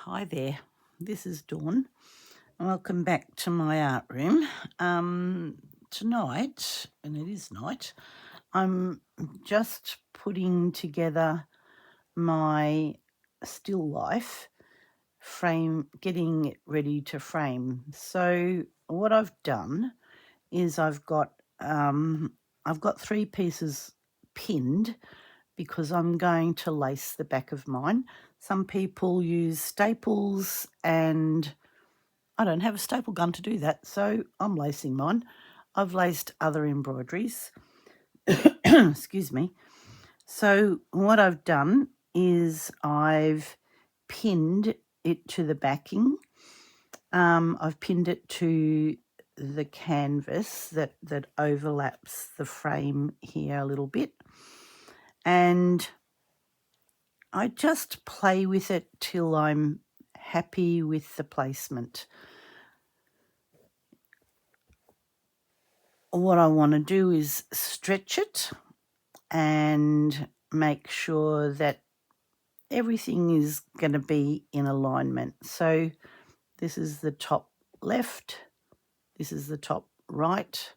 Hi there, this is Dawn. Welcome back to my art room. Tonight, and it is night, I'm just putting together my still life frame, getting it ready to frame. So what I've done is I've got 3 pieces pinned because I'm going to lace the back of mine. Some people use staples and I don't have a staple gun to do that, so I'm lacing mine. I've laced other embroideries. Excuse me. So what I've done is I've pinned it to the backing. I've pinned it to the canvas that overlaps the frame here a little bit. And I just play with it till I'm happy with the placement. What I want to do is stretch it and make sure that everything is going to be in alignment. So this is the top left, this is the top right,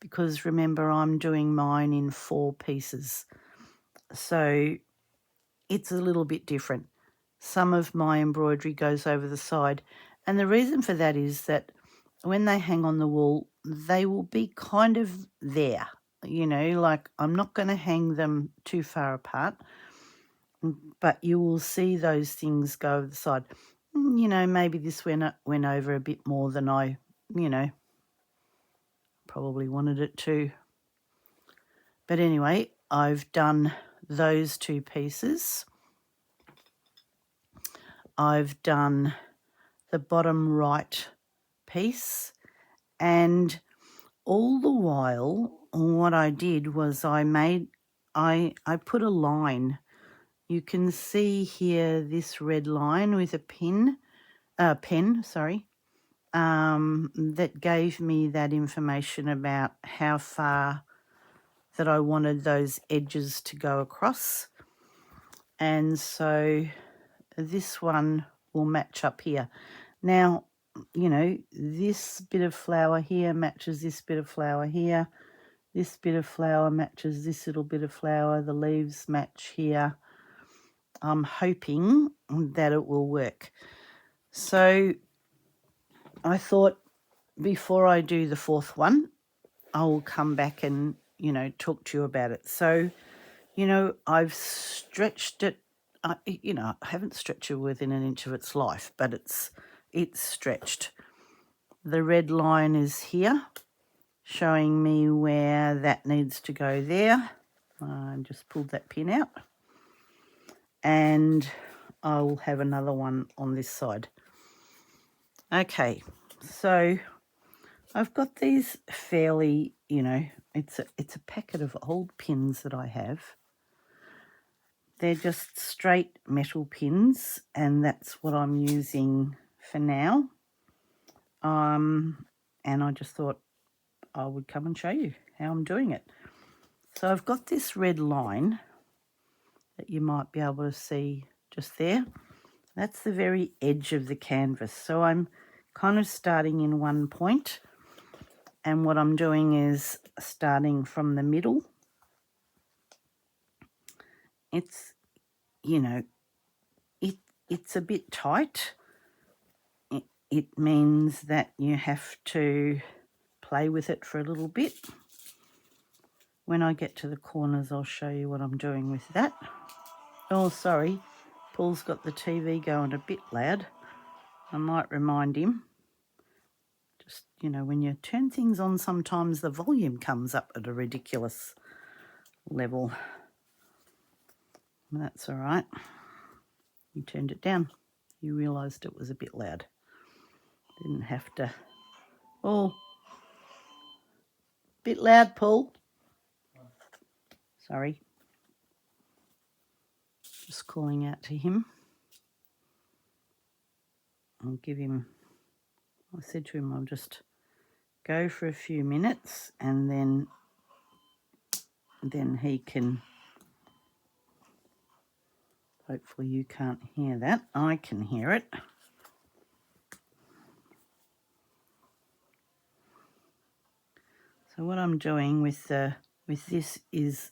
because remember I'm doing mine in 4 pieces. So it's a little bit different. Some of my embroidery goes over the side, and the reason for that is that when they hang on the wall, they will be kind of there, like I'm not going to hang them too far apart, but you will see those things go over the side. Maybe this went over a bit more than I, probably wanted it to. But anyway, I've done those 2 pieces. I've done the bottom right piece, and all the while what I did was I put a line. You can see here this red line with a pen, that gave me that information about how far that I wanted those edges to go across. And so this one will match up here. Now, this bit of flower here matches this bit of flower here. This bit of flower matches this little bit of flower. The leaves match here. I'm hoping that it will work. So I thought before I do the 4th one, I will come back and, talk to you about it. So, I've stretched it. I haven't stretched it within an inch of its life, but it's stretched. The red line is here, showing me where that needs to go there. I just pulled that pin out, and I will have another one on this side. Okay, so I've got these fairly, it's a packet of old pins that I have. They're just straight metal pins, and that's what I'm using for now. And I just thought I would come and show you how I'm doing it. So I've got this red line that you might be able to see just there. That's the very edge of the canvas. So I'm kind of starting in one point, and what I'm doing is starting from the middle. It's, it's a bit tight. It means that you have to play with it for a little bit. When I get to the corners, I'll show you what I'm doing with that. Oh, sorry, Paul's got the TV going a bit loud. I might remind him. Just, when you turn things on, sometimes the volume comes up at a ridiculous level. That's all right. You turned it down. You realised it was a bit loud. Didn't have to. Oh, bit loud, Paul. Sorry. Just calling out to him. I'll give him, I said to him, I'll just go for a few minutes and then he can Hopefully you can't hear that. I can hear it. So what I'm doing with this is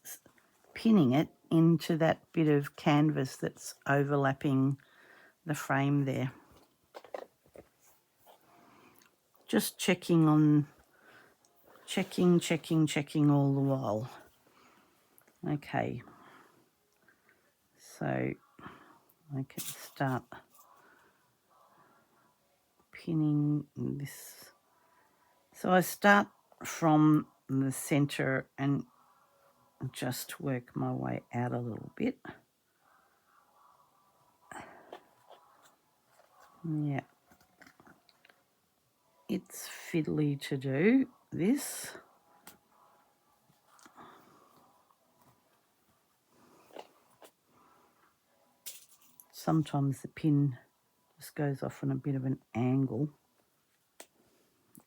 pinning it into that bit of canvas that's overlapping the frame there. Just checking all the while. Okay, so I can start pinning this. So I start from the center and just work my way out a little bit. Yeah, it's fiddly to do this. Sometimes the pin just goes off on a bit of an angle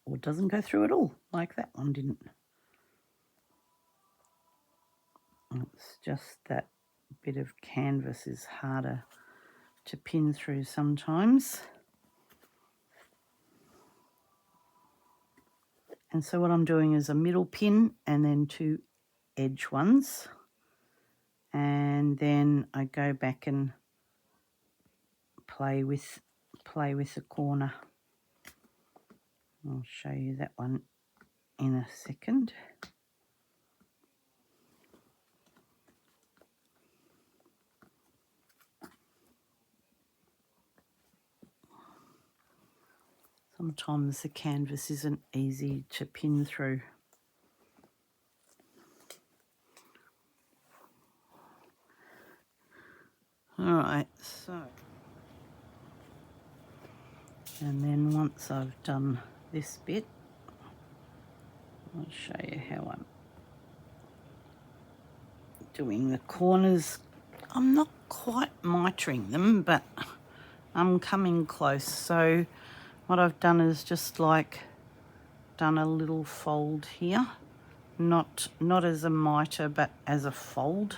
or doesn't go through at all, like that one didn't. It's just that bit of canvas is harder to pin through sometimes. And so what I'm doing is a middle pin and then 2 edge ones. And then I go back and play with the corner. I'll show you that one in a second. Sometimes the canvas isn't easy to pin through. All right, so, and then once I've done this bit, I'll show you how I'm doing the corners. I'm not quite mitering them, but I'm coming close. So what I've done is just like done a little fold here, not as a miter, but as a fold.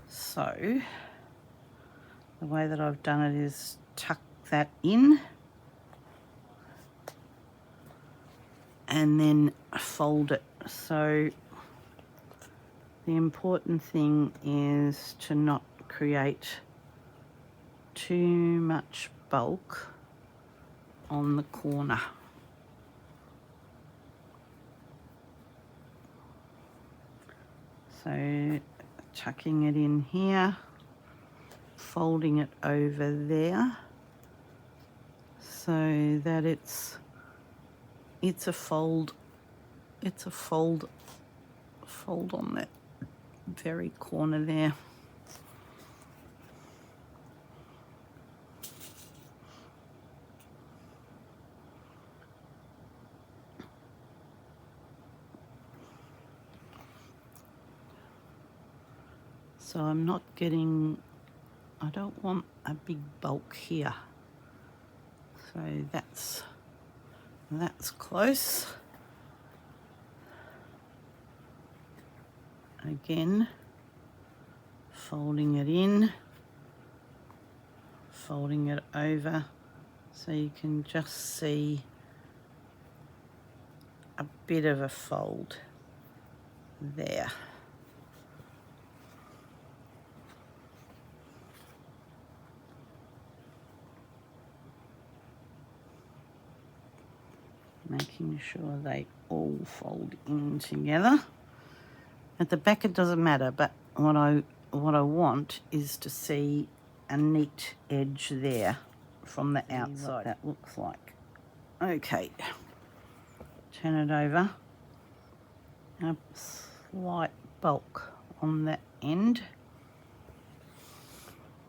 So the way that I've done it is tuck that in and then fold it. So the important thing is to not create too much bulk on the corner. So tucking it in here, folding it over there so that it's a fold on that very corner there. So I'm not getting, I don't want a big bulk here. So that's close. Again, folding it in, folding it over, so you can just see a bit of a fold there. Making sure they all fold in together. At the back it doesn't matter, but what I want is to see a neat edge there from the outside. What that looks like. Okay, turn it over. A slight bulk on that end.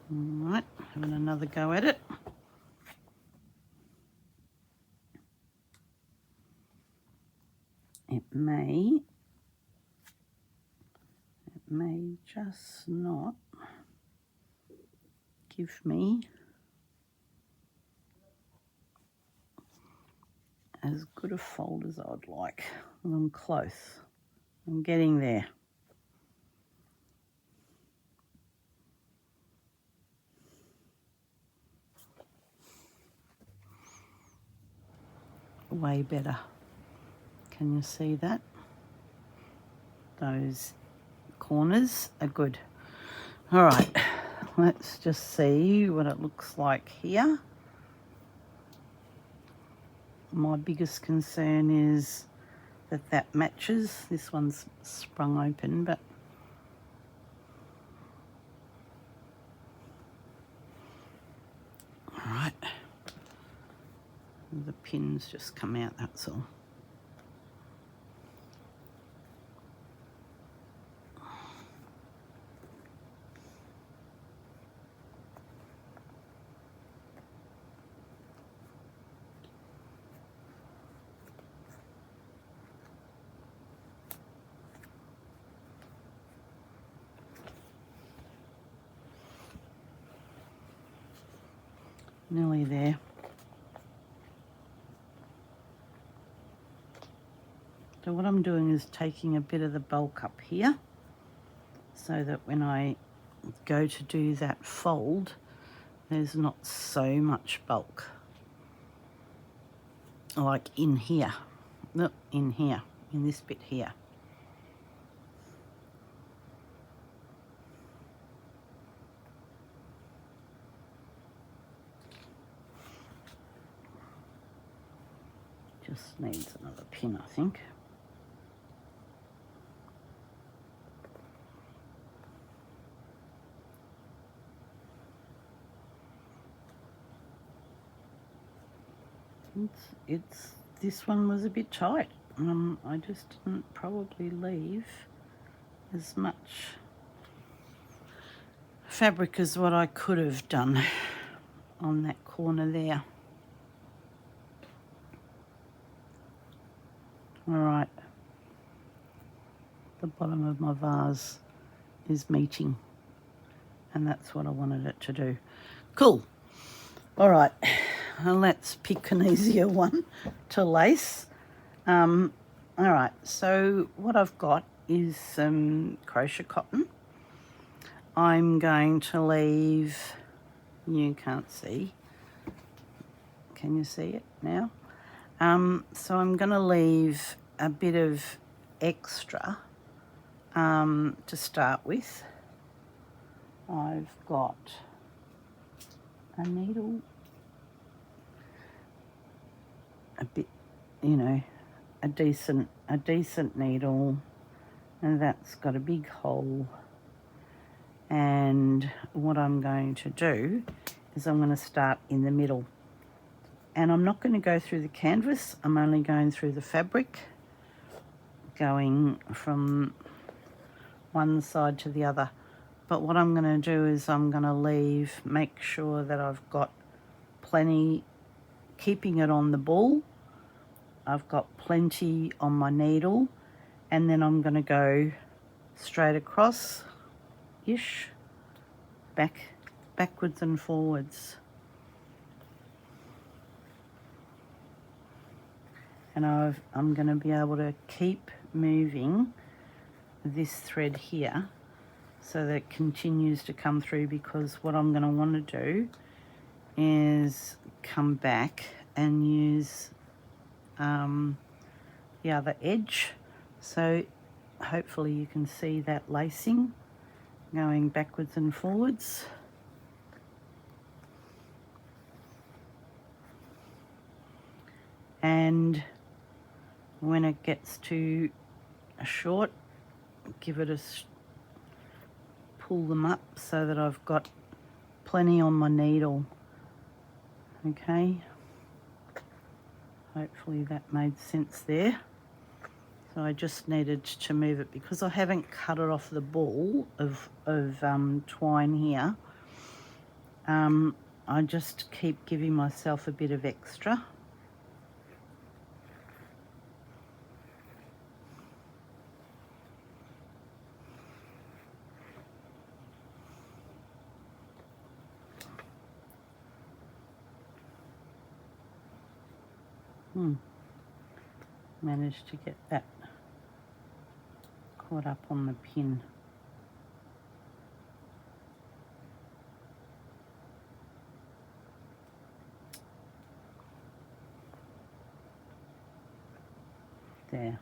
All right, having another go at it. It may just not give me as good a fold as I'd like. I'm close. I'm getting there. way better. Can you see that? Those corners are good. All right, let's just see what it looks like here. My biggest concern is that matches. This one's sprung open, but all right. The pins just come out, that's all. Nearly there. So what I'm doing is taking a bit of the bulk up here so that when I go to do that fold, there's not so much bulk. Like in here. Look, in here, in this bit here. Just needs another pin, I think. This one was a bit tight. I just didn't probably leave as much fabric as what I could have done on that corner there. All right, the bottom of my vase is meeting, and that's what I wanted it to do. Cool. All right, let's pick an easier one to lace. All right, so what I've got is some crochet cotton. I'm going to leave, you can't see, can you see it now? So I'm going to leave a bit of extra to start with. I've got a needle, a bit, you know, a decent needle, and that's got a big hole. And what I'm going to do is I'm going to start in the middle. And I'm not going to go through the canvas, I'm only going through the fabric, going from one side to the other. But what I'm going to do is I'm going to make sure that I've got plenty, keeping it on the ball, I've got plenty on my needle, and then I'm going to go straight across-ish, backwards and forwards. And I'm going to be able to keep moving this thread here so that it continues to come through, because what I'm going to want to do is come back and use the other edge. So hopefully you can see that lacing going backwards and forwards. And when it gets to a short, give it pull them up so that I've got plenty on my needle. Okay, hopefully that made sense there. So I just needed to move it because I haven't cut it off the ball of twine here. I just keep giving myself a bit of extra. Managed to get that caught up on the pin. there.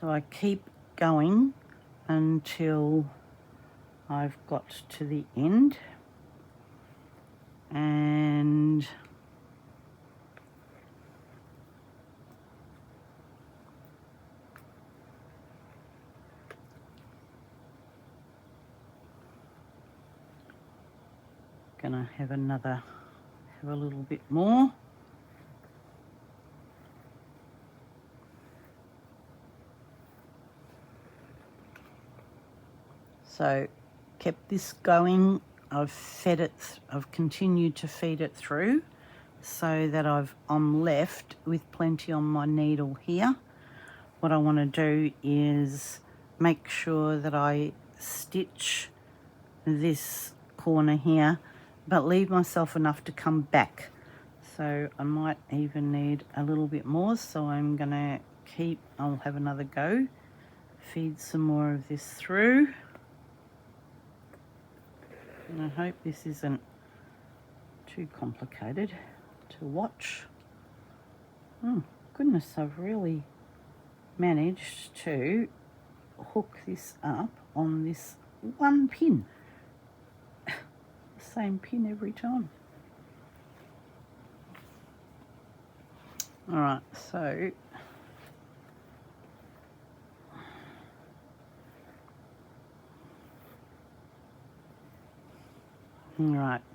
So I keep going until I've got to the end, and gonna have a little bit more. So kept this going. I've continued to feed it through so that I'm left with plenty on my needle here. What I want to do is make sure that I stitch this corner here, but leave myself enough to come back. So I might even need a little bit more, so I'm gonna I'll have another go, feed some more of this through. And I hope this isn't too complicated to watch. Oh goodness, I've really managed to hook this up on this one pin. Same pin every time. Alright,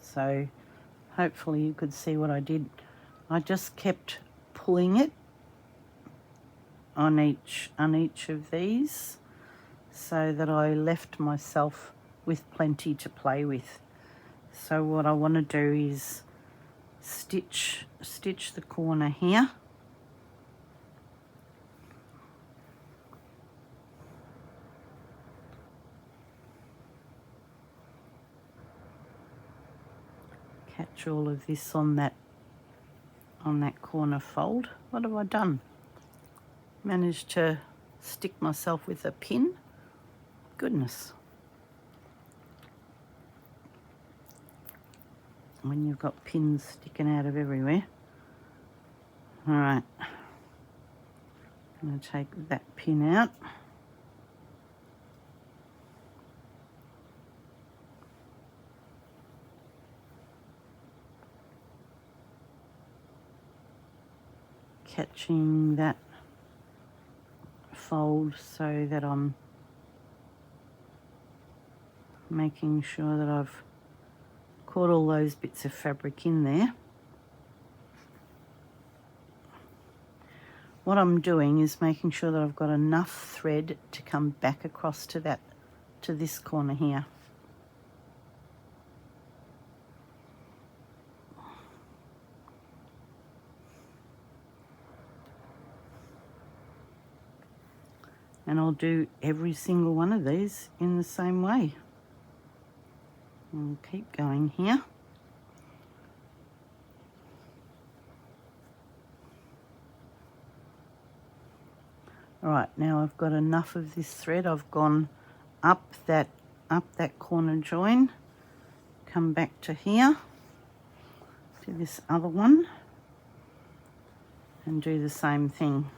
so hopefully you could see what I did. I just kept pulling it on each of these so that I left myself with plenty to play with. So what I want to do is stitch the corner here, catch all of this on that corner fold. What have I done? Managed to stick myself with a pin. Goodness. When you've got pins sticking out of everywhere. Alright. I'm going to take that pin out. Catching that fold so that I'm making sure that I've caught all those bits of fabric in there. What I'm doing is making sure that I've got enough thread to come back across to this corner here. And I'll do every single one of these in the same way. I'll keep going here. All right, now I've got enough of this thread. I've gone up that corner join, come back to here, to this other one, and do the same thing.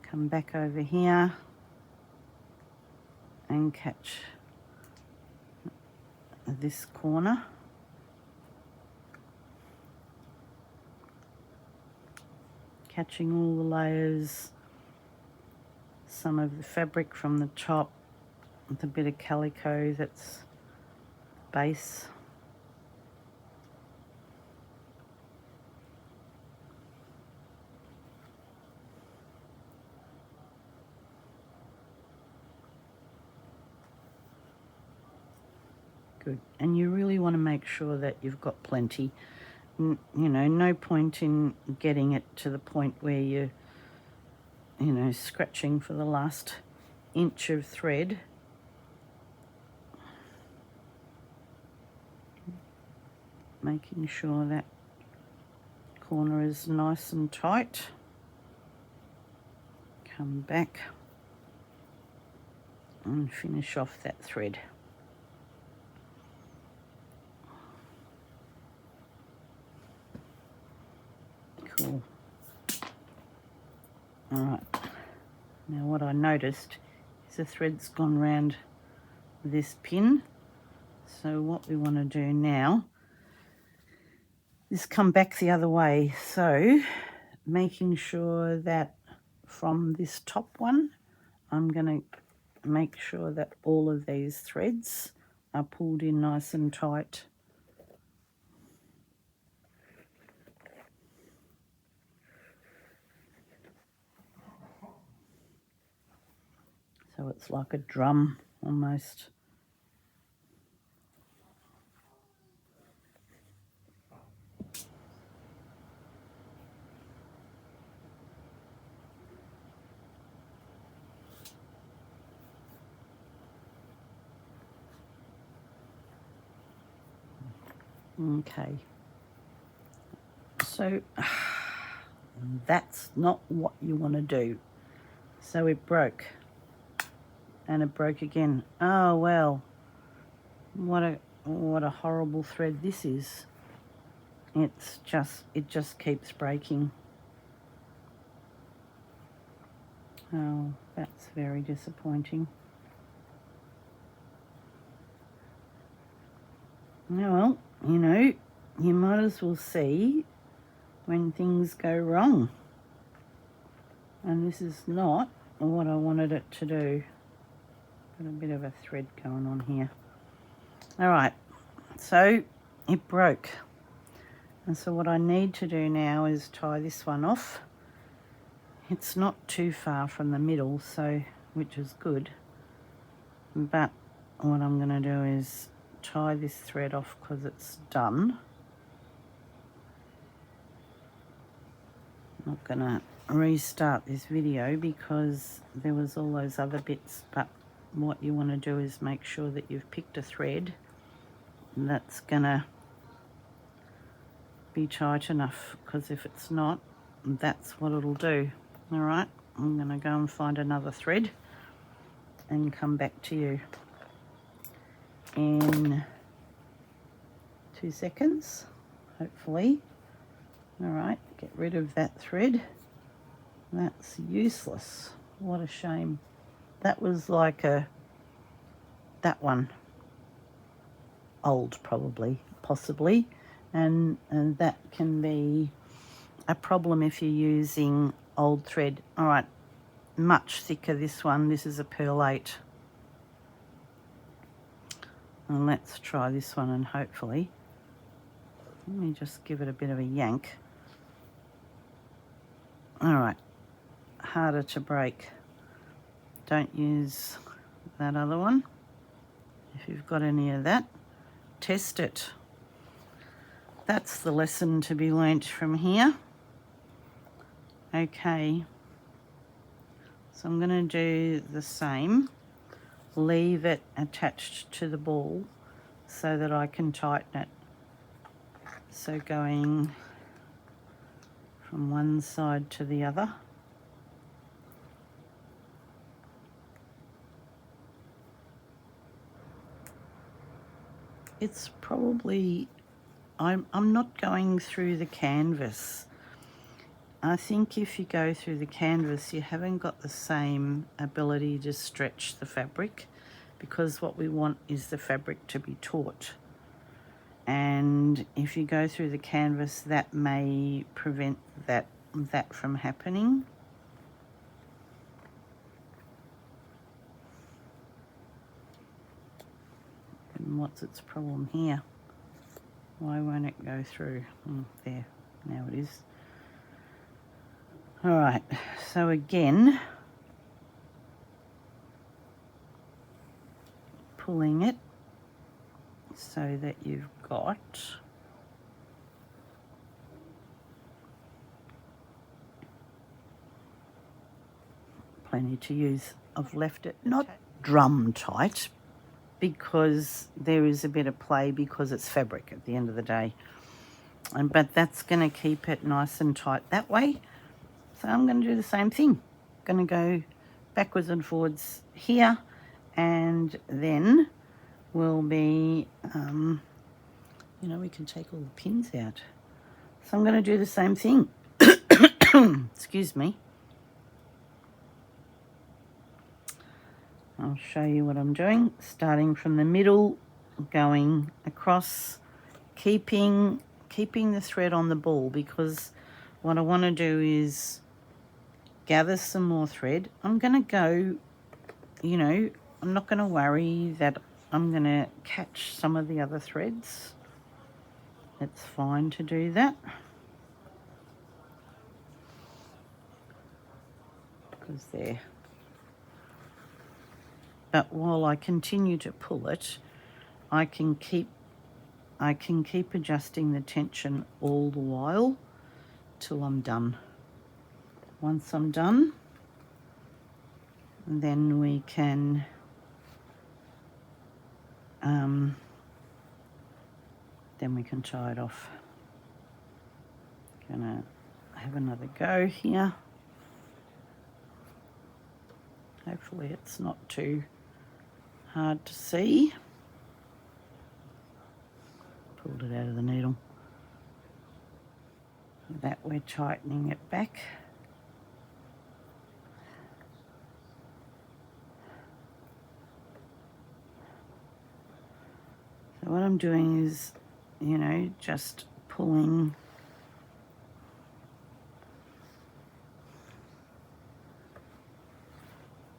Come back over here and catch this corner. Catching all the layers, some of the fabric from the top, with a bit of calico that's base. Good. And you really want to make sure that you've got plenty. You know, no point in getting it to the point where you're, scratching for the last inch of thread. Making sure that corner is nice and tight. Come back and finish off that thread. Cool. All right, now what I noticed is the thread's gone round this pin. So what we want to do now is come back the other way. So making sure that from this top one, I'm going to make sure that all of these threads are pulled in nice and tight. So it's like a drum almost. Okay. So that's not what you want to do. So it broke. And it broke again. Oh well. What a horrible thread this is. It just keeps breaking. Oh, that's very disappointing. Well, you know, you might as well see when things go wrong. And this is not what I wanted it to do. Got a bit of a thread going on here. All right, so it broke. And so what I need to do now is tie this one off. It's not too far from the middle, so which is good. But what I'm going to do is tie this thread off because it's done. I'm not going to restart this video because there was all those other bits, but what you want to do is make sure that you've picked a thread that's going to be tight enough, because if it's not, that's what it'll do. All right, I'm going to go and find another thread and come back to you in 2 seconds, hopefully. All right, get rid of that thread. That's useless. What a shame. That was like that one. Old, probably, possibly. And that can be a problem if you're using old thread. All right, much thicker this one. This is a pearl 8. And let's try this one, and hopefully, let me just give it a bit of a yank. All right, harder to break. Don't use that other one. If you've got any of that, test it. That's the lesson to be learnt from here. Okay, so I'm going to do the same. Leave it attached to the ball so that I can tighten it. So going from one side to the other. It's probably, I'm not going through the canvas. I think if you go through the canvas, you haven't got the same ability to stretch the fabric, because what we want is the fabric to be taut. And if you go through the canvas, that may prevent that from happening. And what's its problem here? Why won't it go through? There, now it is. All right, so again, pulling it so that you've got plenty to use. I've left it not drum tight because there is a bit of play because it's fabric at the end of the day. But that's going to keep it nice and tight that way. So I'm going to do the same thing. Going to go backwards and forwards here, and then we'll be, you know, we can take all the pins out. So I'm going to do the same thing. Excuse me. I'll show you what I'm doing, starting from the middle, going across, keeping the thread on the ball, because what I want to do is gather some more thread. I'm going to go, you know, I'm not going to worry that I'm going to catch some of the other threads. It's fine to do that, because there. But while I continue to pull it, I can keep adjusting the tension all the while till I'm done. Once I'm done, then we can tie it off. Gonna have another go here. Hopefully it's not too hard to see. Pulled it out of the needle. That we're tightening it back. So what I'm doing is, you know, just pulling.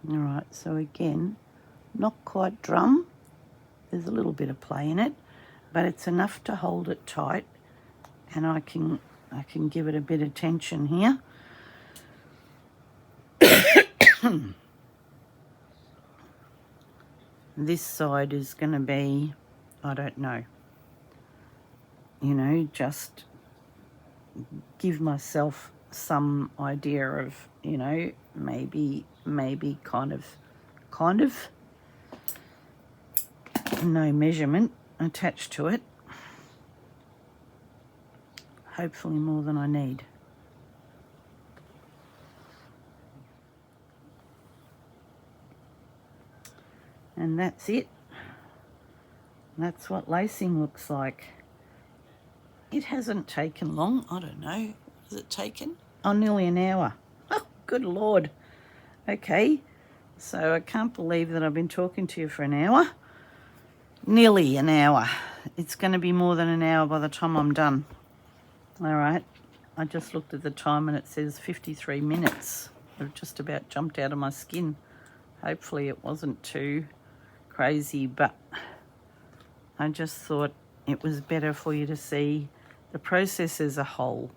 All right, so again, not quite drum. There's a little bit of play in it, but it's enough to hold it tight, and I can give it a bit of tension here. This side is going to be, I don't know, you know, just give myself some idea of, you know, maybe kind of no measurement attached to it. Hopefully more than I need. And that's it. That's what lacing looks like. It hasn't taken long. I don't know. Has it taken? Oh, nearly an hour. Oh, good Lord. Okay. So I can't believe that I've been talking to you for an hour. Nearly an hour. It's going to be more than an hour by the time I'm done. All right. I just looked at the time and it says 53 minutes. I've just about jumped out of my skin. Hopefully it wasn't too crazy, but I just thought it was better for you to see the process as a whole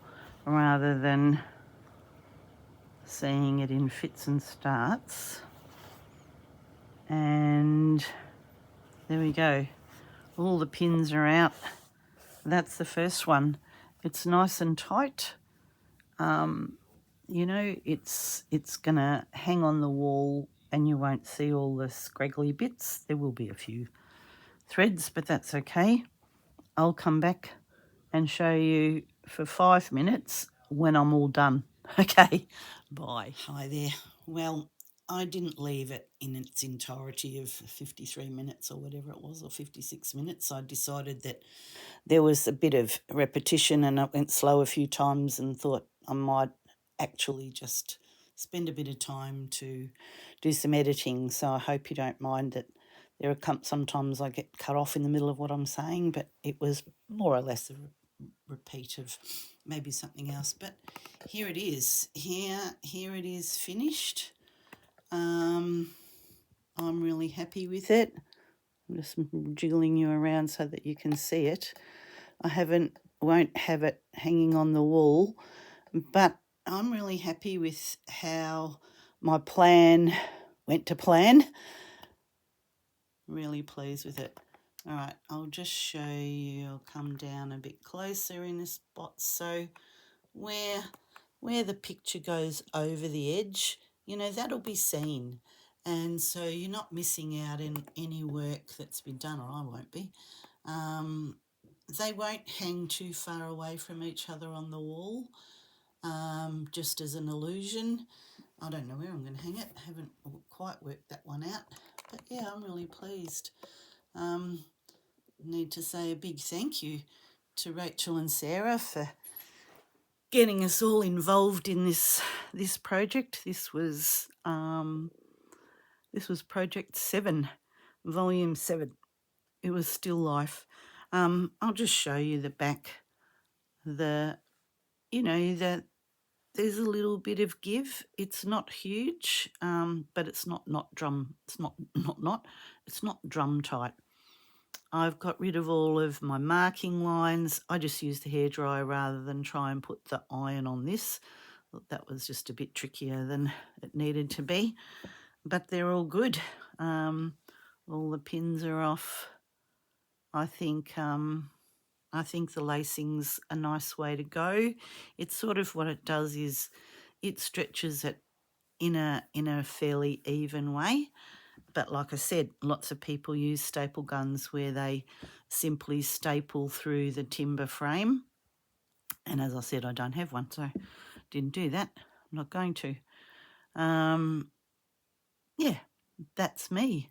rather than seeing it in fits and starts. And there we go. All the pins are out. That's the first one. It's nice and tight. You know, it's going to hang on the wall and you won't see all the scraggly bits. There will be a few threads, but that's okay. I'll come back and show you for 5 minutes when I'm all done. Okay, bye. Hi there. Well, I didn't leave it in its entirety of 53 minutes or whatever it was, or 56 minutes. I decided that there was a bit of repetition and I went slow a few times and thought I might actually just spend a bit of time to do some editing. So I hope you don't mind that there are sometimes I get cut off in the middle of what I'm saying, but it was more or less a repeat of maybe something else. But here it is. Here it is finished. I'm really happy with it. I'm just jiggling you around so that you can see it. I won't have it hanging on the wall, but I'm really happy with how my plan went to plan. Really pleased with it. All right, I'll just show you. I'll come down a bit closer in this spot. So where the picture goes over the edge, you know, that'll be seen. And so you're not missing out in any work that's been done, or I won't be. They won't hang too far away from each other on the wall, just as an illusion. I don't know where I'm going to hang it. I haven't quite worked that one out. But yeah, I'm really pleased. Need to say a big thank you to Rachel and Sarah for getting us all involved in this project. This was This was project 7, volume 7. It was still life. I'll just show you the back. There's a little bit of give. It's not huge, but it's not drum. It's not drum tight. I've got rid of all of my marking lines. I just used the hairdryer rather than try and put the iron on this. That was just a bit trickier than it needed to be, but they're all good. All the pins are off. I think the lacing's a nice way to go. It's sort of what it does is it stretches it in a fairly even way. But like I said, lots of people use staple guns where they simply staple through the timber frame. And as I said, I don't have one, so didn't do that. I'm not going to. Yeah, that's me.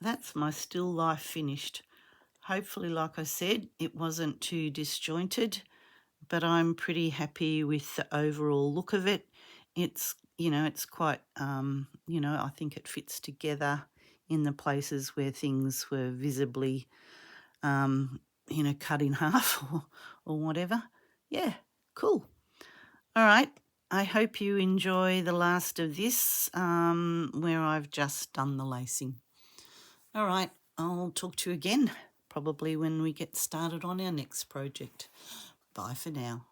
That's my still life finished. Hopefully, like I said, it wasn't too disjointed, but I'm pretty happy with the overall look of it. It's quite, I think it fits together in the places where things were visibly, cut in half or whatever. Yeah, cool. All right. I hope you enjoy the last of this, where I've just done the lacing. All right. I'll talk to you again, probably when we get started on our next project. Bye for now.